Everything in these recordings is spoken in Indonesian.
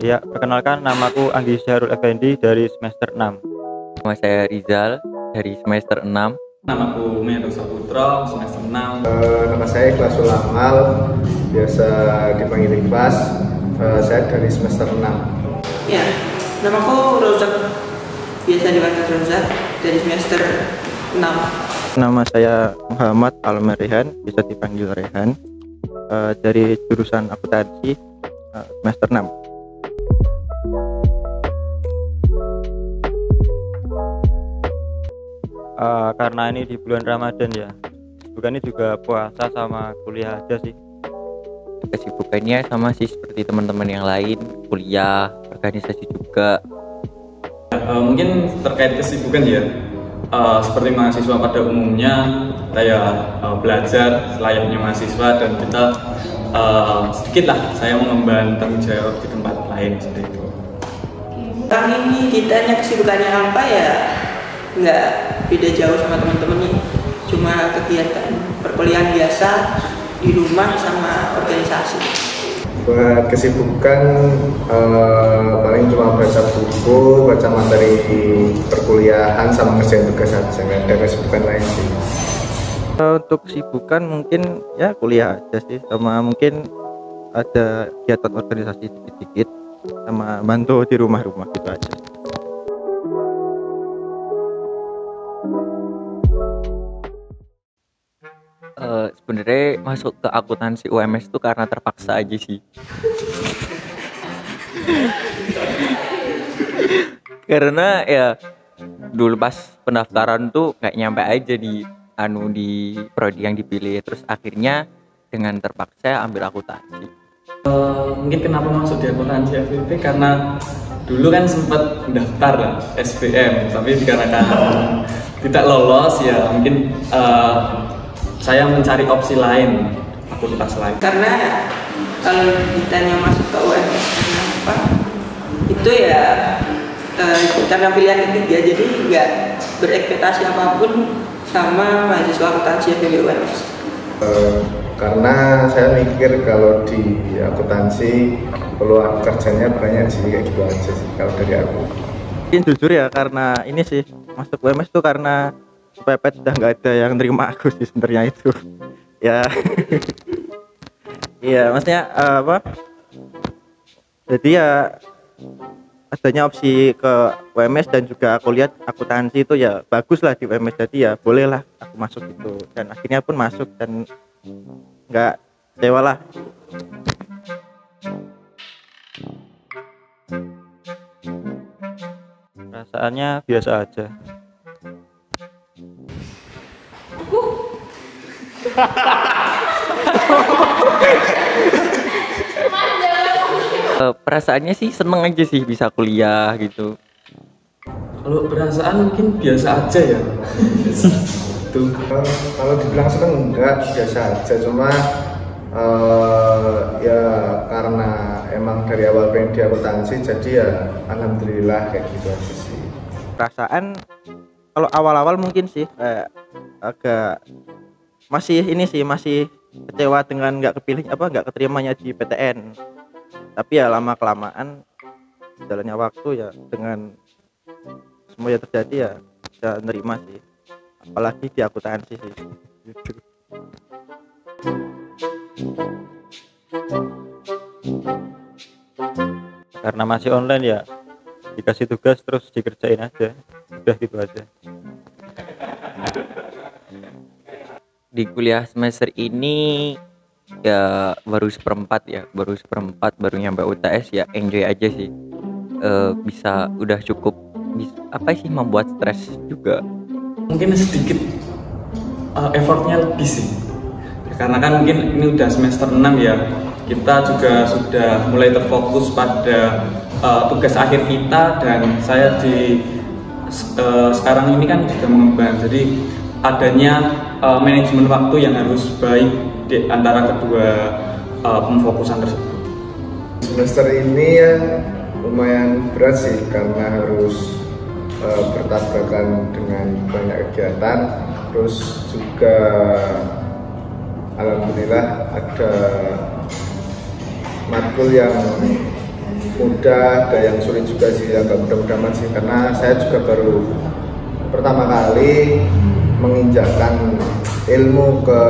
Ya, perkenalkan namaku Anggi Syahrul Effendi dari semester 6. Nama saya Rizal dari semester 6. Namaku Meru Saputra, semester 6. Nama saya Ikhlas Ulamal, biasa dipanggil Ikhlas. Saya dari semester 6. Ya, namaku Rozak, biasa dipanggil Rozak, dari semester 6. Nama saya Muhammad Almerehan, bisa dipanggil Rehan, dari jurusan akuntansi semester 6. Karena ini di bulan Ramadan ya, bukannya juga puasa sama kuliah aja sih. Kesibukannya sama sih seperti teman-teman yang lain, kuliah, organisasi juga. Mungkin terkait kesibukan ya, seperti mahasiswa pada umumnya, saya belajar selayaknya mahasiswa dan kita sedikit lah saya mengemban tanggung jawab di tempat lain seperti itu. Kali ini kitanya kesibukannya apa ya? Nggak beda jauh sama teman-teman nih, cuma kegiatan perkuliahan biasa di rumah sama organisasi. Buat kesibukan paling cuma baca buku, baca materi perkuliahan sama ngerjain tugas saja, nggak ada kesibukan lain sih. Untuk kesibukan mungkin ya kuliah aja sih, sama mungkin ada kegiatan organisasi dikit-dikit, sama bantu di rumah-rumah gitu aja. Sebenarnya masuk ke akuntansi UMS itu karena terpaksa aja sih. Karena ya dulu pas pendaftaran tuh kayak nyampe aja di prodi yang dipilih, terus akhirnya dengan terpaksa ambil akuntansi. Mungkin kenapa masuk di akuntansi FIP karena dulu kan sempat mendaftar lah SBM, tapi dikarenakan tidak lolos ya mungkin saya mencari opsi lain, fakultas lain. Karena kalau ditanya masuk ke UMS kenapa, itu ya karena pilihan ketiga, jadi nggak berekspektasi apapun sama mahasiswa akuntansi yang pilih UMS. Karena saya mikir kalau di akuntansi peluang kerjanya banyak sih, kayak gitu aja sih kalau dari aku. Mungkin jujur ya, karena ini sih masuk UMS tuh karena pepet udah nggak ada yang nerima aku sih sebenarnya itu. Ya. Iya, maksudnya apa? Jadi ya adanya opsi ke UMS dan juga aku lihat akuntansi itu ya bagus lah di UMS, jadi ya bolehlah aku masuk itu, dan akhirnya pun masuk dan nggak kecewa lah. Perasaannya biasa aja. Perasaannya sih seneng aja sih bisa kuliah gitu. Kalau perasaan mungkin biasa aja ya. Tuh. Kalau dibilang seneng enggak, biasa aja, cuma ya karena emang dari awal pengen di akuntansi, jadi ya alhamdulillah kayak gitu aja sih. Perasaan kalau awal-awal mungkin sih agak masih kecewa dengan nggak keterimanya di PTN, tapi ya lama kelamaan jalannya waktu ya dengan semua yang terjadi ya bisa nerima sih, apalagi di akuntansi sih gitu. Karena masih online ya, dikasih tugas terus dikerjain aja, udah gitu aja. Di kuliah semester ini ya baru seperempat, baru nyampe UTS ya, enjoy aja sih. Bisa udah cukup membuat stres juga. Mungkin sedikit effortnya lebih sih, karena kan mungkin ini udah semester 6 ya, kita juga sudah mulai terfokus pada tugas akhir kita, dan saya di sekarang ini kan juga mengemban, jadi adanya manajemen waktu yang harus baik di antara kedua pemfokusan tersebut. Semester ini ya lumayan berat sih karena harus bertabrakan dengan banyak kegiatan, terus juga alhamdulillah ada matkul yang mudah, ada yang sulit juga sih, agak mudah-mudahan sih, karena saya juga baru pertama kali menginjakkan ilmu ke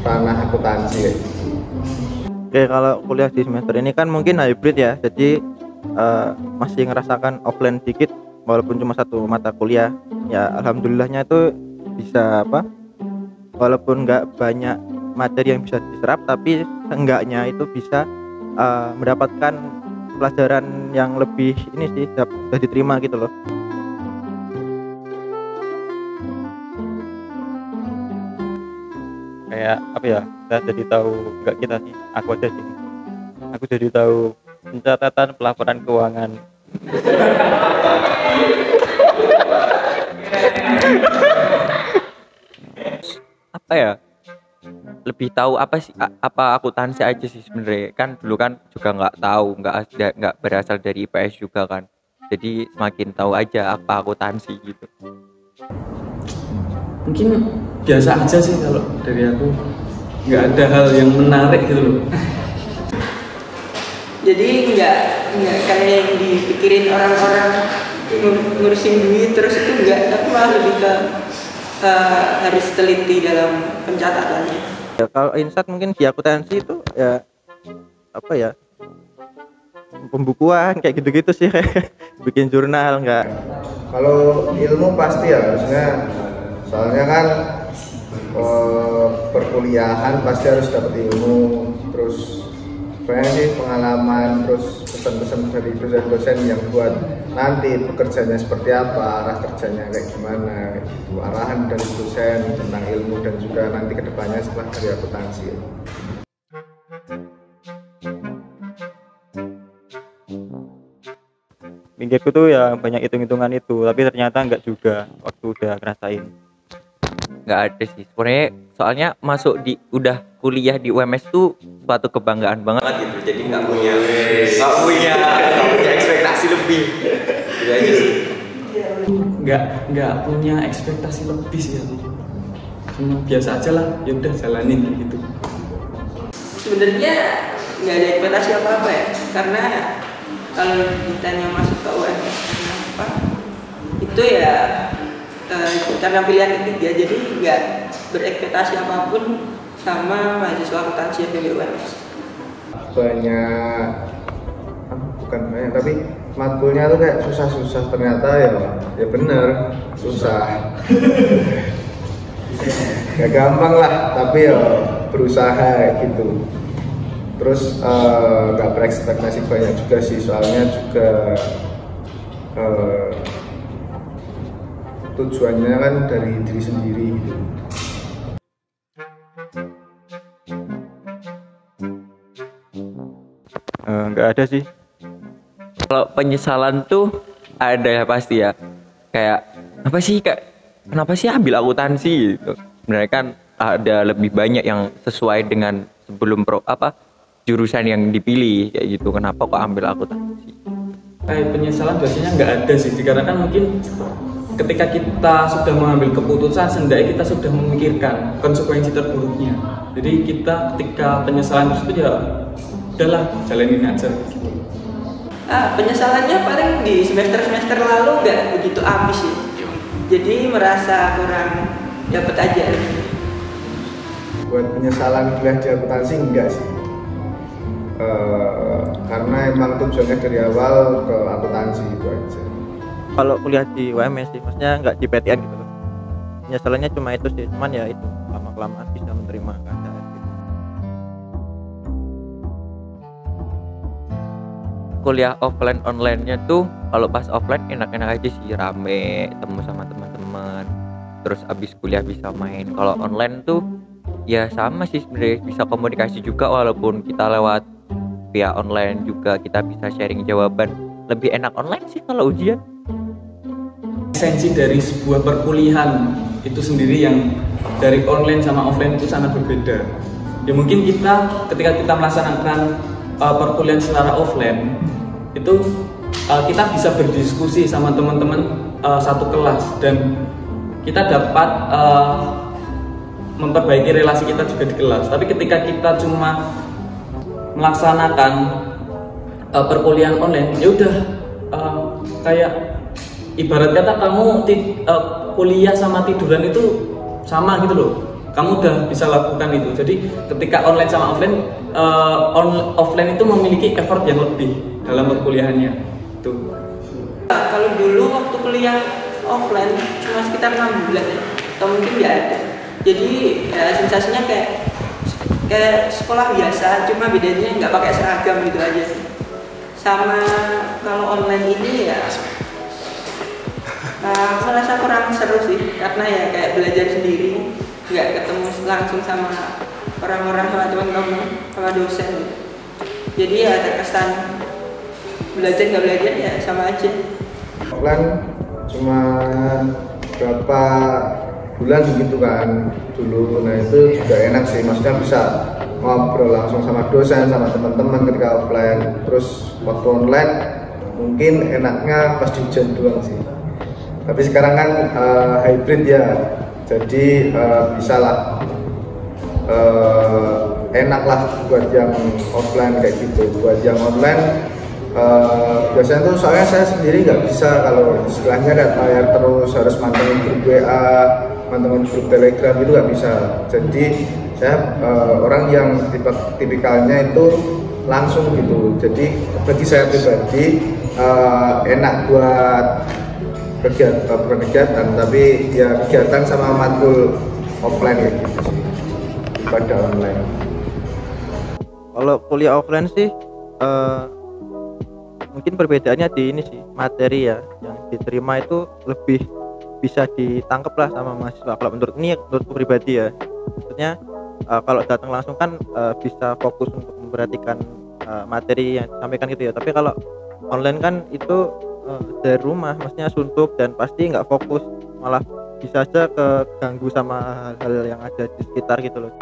tanah akuntansi. Oke, kalau kuliah di semester ini kan mungkin hybrid ya, jadi masih ngerasakan offline dikit walaupun cuma satu mata kuliah. Ya alhamdulillahnya itu bisa walaupun nggak banyak materi yang bisa diserap, tapi seenggaknya itu bisa mendapatkan pelajaran yang lebih ini sih, sudah diterima gitu loh. Kayak apa ya, saya jadi tahu, nggak kita sih, aku aja sih, aku jadi tahu pencatatan pelaporan keuangan. Apa ya, lebih tahu apa sih, apa akuntansi aja sih sebenarnya. Kan dulu kan juga nggak tahu, nggak berasal dari IPS juga kan, jadi semakin tahu aja apa akuntansi gitu. Mungkin biasa aja sih kalau dari aku, nggak ada hal yang menarik gitu loh. Jadi nggak kayak yang dipikirin orang-orang ngurusin duit terus itu enggak, tapi malah lebih ke harus teliti dalam pencatatannya. Ya, kalau insight mungkin di akuntansi itu ya apa ya, pembukuan kayak gitu-gitu sih, bikin jurnal nggak. Kalau ilmu pasti ya harusnya, soalnya kan perkuliahan pasti harus dapat ilmu, terus banyak sih pengalaman, terus pesan-pesan dari dosen-dosen yang buat nanti pekerjaannya seperti apa, arah kerjanya kayak gimana, kayak gitu. Arahan dari dosen tentang ilmu dan juga nanti kedepannya setelah dari akuntansi. Minggirku tuh ya banyak hitung-hitungan itu, tapi ternyata nggak juga waktu udah ngerasain. Nggak ada sih sebenarnya, soalnya masuk udah kuliah di UMS tuh suatu kebanggaan banget gitu, jadi nggak punya ekspektasi lebih gitu aja sih. Nggak punya ekspektasi lebih sih aku, cuma biasa aja lah, ya udah jalanin gitu. Sebenarnya nggak ada ekspektasi apa-apa ya, karena kalau ditanya masuk ke UMS kenapa, itu ya karena pilihan ketiga, jadi nggak berekspektasi apapun sama mahasiswa akuntansi yang di UMS. Bukan banyak, tapi matkulnya tuh kayak susah-susah, ternyata ya bener susah. Gak gampang lah, tapi ya berusaha gitu. Terus gak berekspektasi banyak juga sih, soalnya juga tujuannya kan dari diri sendiri gitu. Nggak ada sih. Kalau penyesalan tuh ada ya pasti ya, kayak kenapa sih ambil akuntansi gitu. Sebenarnya kan ada lebih banyak yang sesuai dengan sebelum jurusan yang dipilih kayak gitu, kenapa kok ambil akuntansi. Kayak penyesalan biasanya nggak ada sih, dikarenakan mungkin ketika kita sudah mengambil keputusan, seenggaknya kita sudah memikirkan konsekuensi terburuknya. Jadi kita ketika penyesalan tersebut ya udahlah, jalanin aja gitu. Penyesalannya paling di semester lalu nggak begitu habis sih, jadi merasa kurang dapat aja. Buat penyesalan kuliah di akuntansi enggak sih, karena emang tujuannya dari awal ke akuntansi itu aja. Kalau kuliah di UMS sih, maksudnya nggak di PTN gitu loh. Penyesalannya cuma itu sih, cuman ya itu lama-kelamaan bisa menerima keadaan gitu. Kuliah offline online-nya tuh kalau pas offline enak-enak aja sih, rame, temu sama teman-teman, terus abis kuliah bisa main. Kalau online tuh ya sama sih sebenarnya, bisa komunikasi juga walaupun kita lewat via online juga, kita bisa sharing jawaban. Lebih enak online sih kalau ujian. Esensi dari sebuah perkuliahan itu sendiri yang dari online sama offline itu sangat berbeda. Ya mungkin kita ketika kita melaksanakan perkuliahan secara offline itu kita bisa berdiskusi sama teman-teman satu kelas, dan kita dapat memperbaiki relasi kita juga di kelas. Tapi ketika kita cuma melaksanakan perkuliahan online ya udah kayak ibarat kata kamu kuliah sama tiduran itu sama gitu loh, kamu udah bisa lakukan itu. Jadi ketika online sama offline, offline itu memiliki effort yang lebih dalam perkuliahannya tuh. Kalau dulu waktu kuliah offline cuma sekitar 6 bulan ya, atau mungkin ya ada. Jadi ya, sensasinya kayak sekolah biasa, cuma bedanya nggak pakai seragam gitu aja sih. Sama kalau online ini ya aku merasa kurang seru sih, karena ya kayak belajar sendiri, nggak ketemu langsung sama orang-orang, sama teman-teman, sama dosen. Jadi ya terkesan belajar nggak belajar ya sama aja. Offline cuma berapa bulan gitu kan dulu, nah itu juga enak sih, maksudnya bisa ngobrol langsung sama dosen, sama teman-teman ketika offline. Terus waktu online mungkin enaknya pas di ujian doang sih, tapi sekarang kan hybrid ya, jadi bisa lah enak lah buat yang offline kayak gitu. Buat yang online biasanya tuh soalnya saya sendiri nggak bisa, kalau istilahnya ada layar terus harus mantengin grup WA, mantengin grup Telegram, itu nggak bisa. Jadi saya orang yang tipikalnya itu langsung gitu. Jadi bagi saya pribadi enak buat bukan kegiatan, tapi ya kegiatan sama matkul offline kayak gitu sih pada online. Kalau kuliah offline sih mungkin perbedaannya di ini sih, materi ya yang diterima itu lebih bisa ditangkap lah sama mahasiswa. Kalau menurutku pribadi ya, maksudnya kalau datang langsung kan bisa fokus untuk memperhatikan materi yang disampaikan gitu ya. Tapi kalau online kan itu dari rumah, maksudnya suntuk dan pasti nggak fokus, malah bisa aja keganggu sama hal-hal yang ada di sekitar gitu loh.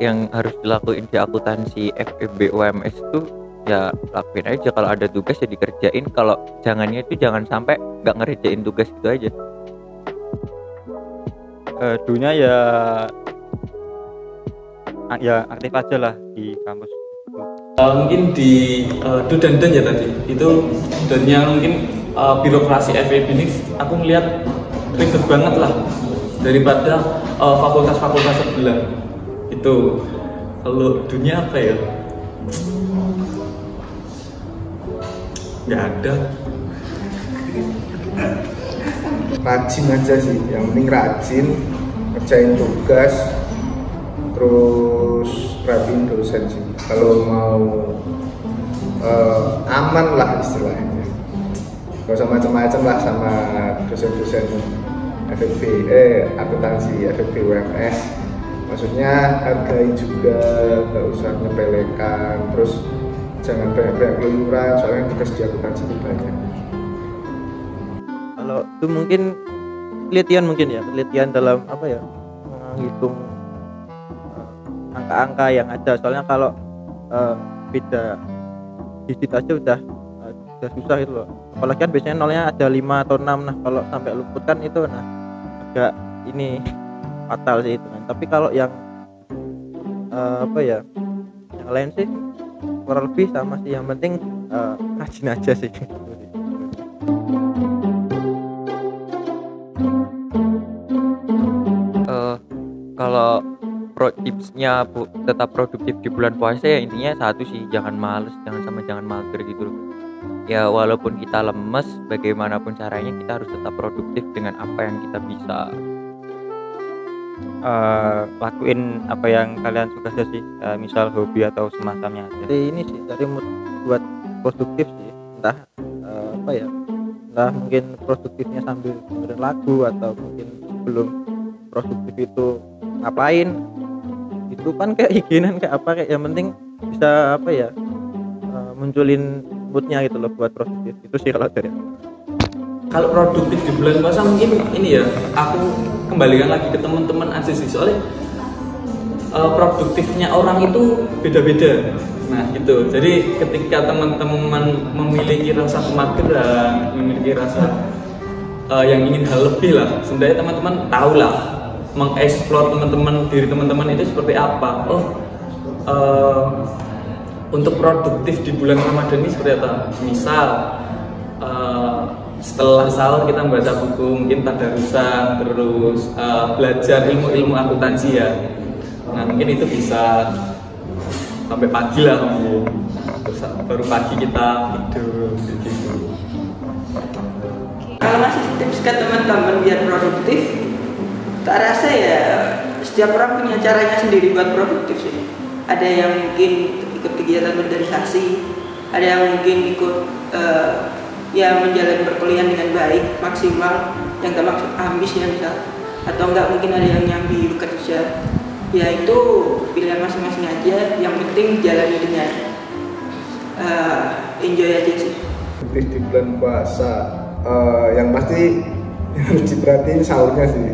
Yang harus dilakuin di akuntansi FEB UMS itu ya lakuin aja, kalau ada tugas ya dikerjain, kalau jangannya itu jangan sampai nggak ngerjain tugas itu aja. Dunia ya aktif aja lah di kampus. Mungkin di do dan don ya tadi, itu donnya mungkin birokrasi FEB ini aku melihat ribet banget lah daripada fakultas-fakultas sebelah. Itu kalau dunia apa ya, nggak ada. Rajin aja sih, yang penting rajin ngerjain tugas, terus perhatiin dosen sih. Kalau mau aman lah istilahnya, gak usah macam-macam lah sama dosen-dosen FEB akuntansi FEB UMS. Maksudnya hargai juga, gak usah menyepelekan, terus jangan banyak-banyak keluyuran, soalnya tugas di akuntansi itu banyak. Kalau itu mungkin penelitian dalam apa ya, menghitung angka-angka yang ada. Soalnya kalau beda digit aja udah susah itu loh, apalagi kan biasanya nolnya ada 5 atau 6. Nah kalau sampai luput kan itu agak ini fatal sih itu kan. Tapi kalau yang yang lain sih kurang lebih sama sih, yang penting rajin aja sih. Kalau tipsnya tetap produktif di bulan puasa ya intinya satu sih, jangan males, jangan mager gitu loh. Ya walaupun kita lemes, bagaimanapun caranya kita harus tetap produktif dengan apa yang kita bisa. Lakuin apa yang kalian suka aja sih, misal hobi atau semacamnya. Jadi ini sih dari mood buat produktif sih, entah entah mungkin produktifnya sambil dengerin lagu, atau mungkin sebelum produktif itu ngapain, itu kan kayak higienan kayak apa, kayak yang penting bisa munculin moodnya gitu loh buat produktif. Itu sih kalau dari Kalau produktif di bulan puasa mungkin ini ya, aku kembalikan lagi ke teman-teman aja sih, soalnya produktifnya orang itu beda-beda. Nah gitu, jadi ketika teman-teman memiliki rasa kemageran, memiliki rasa yang ingin hal lebih lah, sebenarnya teman-teman tahu lah mengeksplor diri teman-teman itu seperti apa. Untuk produktif di bulan Ramadan ini seperti apa? Misal setelah sahur kita membaca buku, mungkin tadarusan, terus belajar ilmu-ilmu akuntansi ya. Nah mungkin itu bisa sampai pagi lah mungkin. Terus baru pagi kita tidur gitu. Kalau ngasih tips ke teman-teman biar produktif, tak rasa ya setiap orang punya caranya sendiri buat produktif sih. Ada yang mungkin ikut kegiatan organisasi, ada yang mungkin ikut ya menjalani perkuliahan dengan baik maksimal, yang termasuk ambis ya misal, atau enggak mungkin ada yang nyambi bekerja. Ya itu pilihan masing-masing aja, yang penting jalani dengan enjoy aja sih. Di bulan puasa yang pasti yang harus diperhatiin sahurnya sih.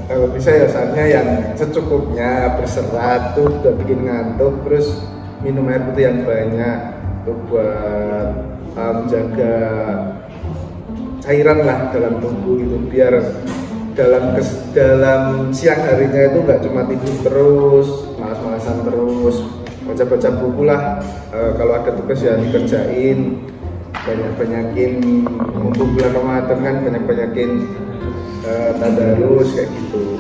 Kalau bisa ya sahurnya yang secukupnya, berserat tuh udah bikin ngantuk, terus minum air putih yang banyak tuh buat menjaga cairan lah dalam tubuh gitu, biar dalam siang harinya itu nggak cuma tidur terus, malas-malasan terus, baca-baca buku lah. Kalau ada tugas ya dikerjain, banyak-banyakin mumpung bulan Ramadan kan, banyak-banyakin tadarus kayak gitu.